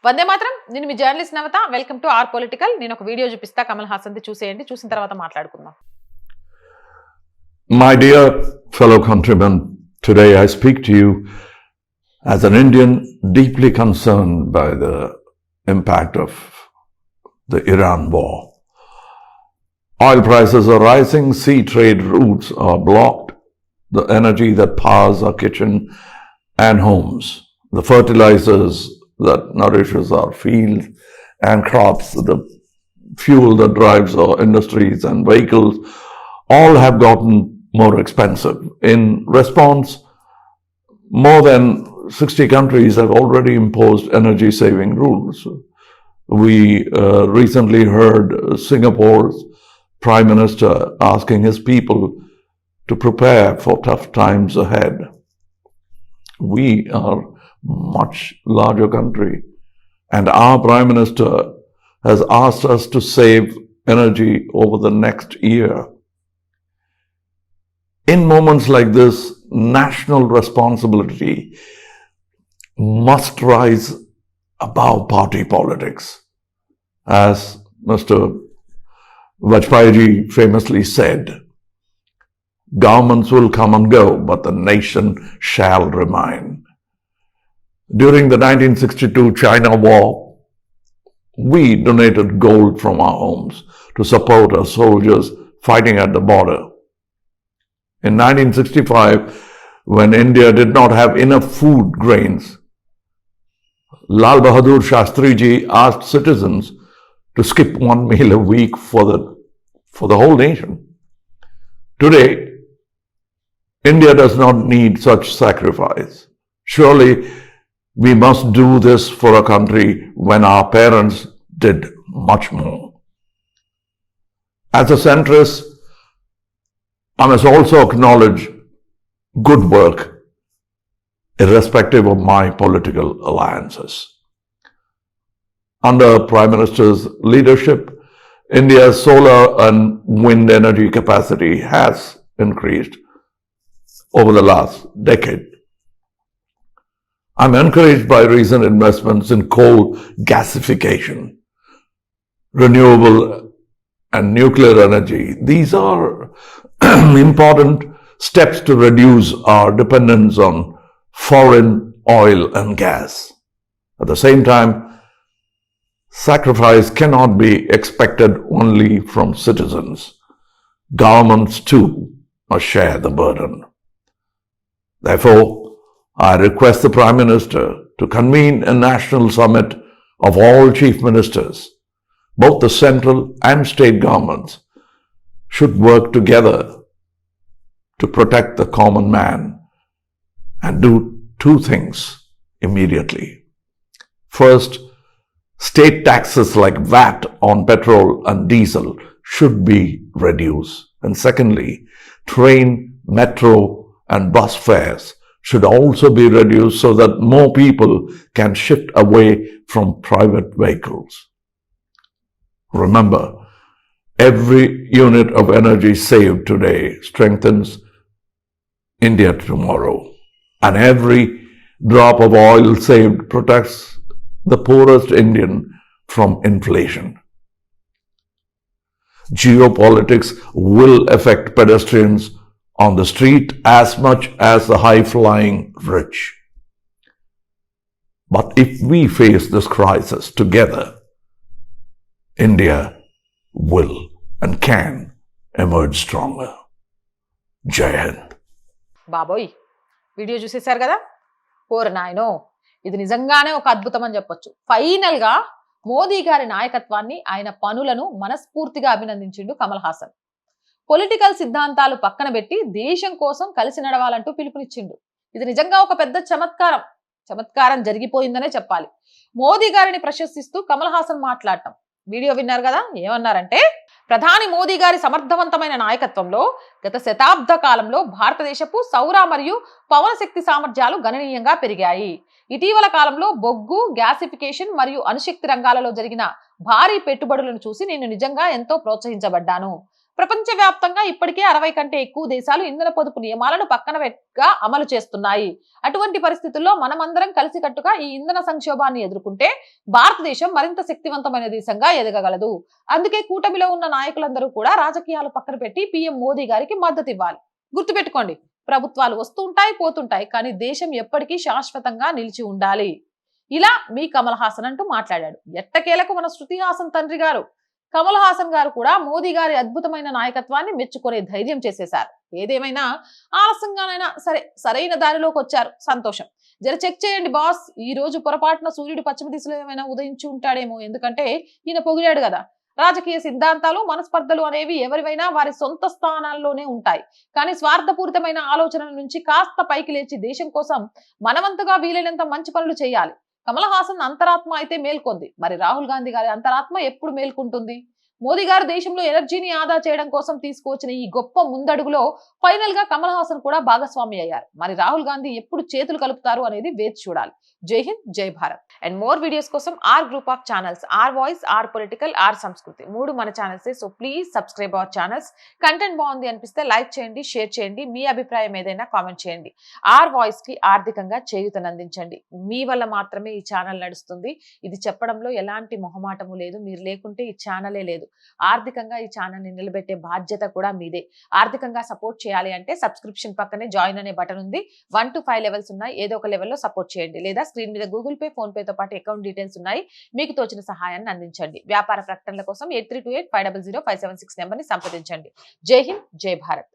వందే మాత్రం. నేను మీ journalist Navata. Welcome to R political. నేను ఒక వీడియో చూపిస్తా, కమల్ హాసన్ది చూసేయండి. చూసిన తర్వాత మాట్లాడుకుందాం. My dear fellow countrymen, today I speak to you as an Indian deeply concerned by the impact of the Iran war. Oil prices are rising, sea trade routes are blocked, the energy that powers our kitchen and homes, the fertilizers that nourishes our fields and crops, the fuel that drives our industries and vehicles, all have gotten more expensive. In response, more than 60 countries have already imposed energy-saving rules. We recently heard Singapore's Prime Minister asking his people to prepare for tough times ahead. We are much larger country, and our Prime Minister has asked us to save energy over the next year. In moments like this, national responsibility must rise above party politics. As Mr. Vajpayee famously said, governments will come and go, but the nation shall remain. During the 1962 China War, we donated gold from our homes to support our soldiers fighting at the border. In 1965, when India did not have enough food grains, Lal Bahadur Shastri Ji asked citizens to skip one meal a week for the whole nation. Today, India does not need such sacrifice. Surely, we must do this for a country when our parents did much more. As a centrist, I must also acknowledge good work, irrespective of my political alliances. Under Prime Minister's leadership, India's solar and wind energy capacity has increased over the last decade. I'm encouraged by recent investments in coal gasification, renewable and nuclear energy. These are important steps to reduce our dependence on foreign oil and gas. At the same time, sacrifice cannot be expected only from citizens. Governments too must share the burden. Therefore, I request the Prime Minister to convene a national summit of all chief ministers. Both the central and state governments should work together to protect the common man and do two things immediately. First, state taxes like VAT on petrol and diesel should be reduced. And secondly, train, metro and bus fares should also be reduced so that more people can shift away from private vehicles. Remember, every unit of energy saved today strengthens India tomorrow, and every drop of oil saved protects the poorest Indian from inflation. Geopolitics will affect pedestrians on the street as much as the high-flying rich. But if we face this crisis together, India will and can emerge stronger. Jai Hind. బాబోయ్, video చూసేశారు కదా. Or నాయనో, ఇది నిజంగానే ఒక అద్భుతం అని చెప్పొచ్చు. ఫైనల్గా మోదీ గారి నాయకత్వాన్ని, ఆయన పనులను మనస్ఫూర్తిగా అభినందించిండు కమల్ హాసన్. పొలిటికల్ సిద్ధాంతాలు పక్కన పెట్టి దేశం కోసం కలిసి నడవాలంటూ పిలుపునిచ్చిండు. ఇది నిజంగా ఒక పెద్ద చమత్కారం జరిగిపోయిందనే చెప్పాలి. మోదీ గారిని ప్రశంసిస్తూ కమల్ హాసన్ మాట్లాడటం వీడియో విన్నారు కదా. ఏమన్నారంటే, ప్రధాని మోదీ గారి సమర్థవంతమైన నాయకత్వంలో గత శతాబ్ద కాలంలో భారతదేశపు సౌర మరియు పవన శక్తి సామర్థ్యాలు గణనీయంగా పెరిగాయి. ఇటీవల కాలంలో బొగ్గు, గ్యాసిఫికేషన్ మరియు అణుశక్తి రంగాలలో జరిగిన భారీ పెట్టుబడులను చూసి నేను నిజంగా ఎంతో ప్రోత్సహించబడ్డాను. ప్రపంచవ్యాప్తంగా ఇప్పటికే 60 కంటే ఎక్కువ దేశాలు ఇంధన పొదుపు నియమాలను పక్కనగా అమలు చేస్తున్నాయి. అటువంటి పరిస్థితుల్లో మనమందరం కలిసికట్టుగా ఈ ఇంధన సంక్షోభాన్ని ఎదుర్కొంటే భారతదేశం మరింత శక్తివంతమైన దేశంగా ఎదగగలదు. అందుకే కూటమిలో ఉన్న నాయకులందరూ కూడా రాజకీయాలు పక్కన పెట్టి పీఎం మోదీ గారికి మద్దతు ఇవ్వాలి. గుర్తుపెట్టుకోండి, ప్రభుత్వాలు వస్తుంటాయి పోతుంటాయి, కానీ దేశం ఎప్పటికీ శాశ్వతంగా నిలిచి ఉండాలి. ఇలా మీ కమల్ హాసన్ అంటూ మాట్లాడాడు. ఎట్టకేలకు మన శృతి హాసన్ తండ్రి గారు కమల్ హాసన్ గారు కూడా మోదీ గారి అద్భుతమైన నాయకత్వాన్ని మెచ్చుకునే ధైర్యం చేసేశారు. ఏదేమైనా ఆలస్యంగానైనా సరైన దారిలోకి వచ్చారు, సంతోషం. జర చెక్ చేయండి బాస్, ఈ రోజు పొరపాటున సూర్యుడు పశ్చిమ దిశలో ఏమైనా ఉదయించి ఉంటాడేమో. ఎందుకంటే ఈయన పొగిడాడు కదా, రాజకీయ సిద్ధాంతాలు మనస్పర్ధలు అనేవి ఎవరివైనా వారి సొంత స్థానాల్లోనే ఉంటాయి. కానీ స్వార్థపూరితమైన ఆలోచనల నుంచి కాస్త పైకి లేచి దేశం కోసం మనవంతుగా వీలైనంత మంచి పనులు చేయాలి. కమల్ హాసన్ అంతరాత్మ అయితే మేల్కొంది, మరి రాహుల్ గాంధీ గారి అంతరాత్మ ఎప్పుడు మేల్కొంటుంది? మోదీ గారు దేశంలో ఎనర్జీని ఆదా చేయడం కోసం తీసుకువచ్చిన ఈ గొప్ప ముందడుగులో ఫైనల్ గా కమల్ హాసన్ కూడా భాగస్వామి అయ్యారు. మరి రాహుల్ గాంధీ ఎప్పుడు చేతులు కలుపుతారు అనేది వేచి చూడాలి. జై హింద్, జై భారత్. అండ్ మోర్ వీడియోస్ కోసం R group of channels, R voice, R political, R Sanskriti 3 మన channels. So please subscribe our channels. Content బాగుంది అనిపిస్తే లైక్ చేయండి, షేర్ చేయండి, మీ అభిప్రాయం ఏదైనా కామెంట్ చేయండి. ఆర్ వాయిస్ కి ఆర్థికంగా చేయూతనందించండి. మీ వల్ల మాత్రమే ఈ ఛానల్ నడుస్తుంది. ఇది చెప్పడంలో ఎలాంటి మొహమాటము లేదు. మీరు లేకుంటే ఈ ఛానలే లేదు. ఆర్థికంగా ఈ ఛానల్ ని నిలబెట్టే బాధ్యత కూడా మీదే. ఆర్థికంగా సపోర్ట్ చేయాలి అంటే సబ్స్క్రిప్షన్ పక్కనే జాయిన్ అనే బటన్ ఉంది. 1 to 5 లెవెల్స్ ఉన్నాయి. ఏదో ఒక లెవెల్లో సపోర్ట్ చేయండి, లేదా స్క్రీన్ మీద గూగుల్ పే, ఫోన్ పే తో పాటు అకౌంట్ డీటెయిల్స్ ఉన్నాయి. మీకు తోచిన సహాయాన్ని అందించండి. వ్యాపార ప్రకటనల కోసం 8328500576 నెంబర్ ని సంప్రదించండి. జై హింద్, జై భారత్.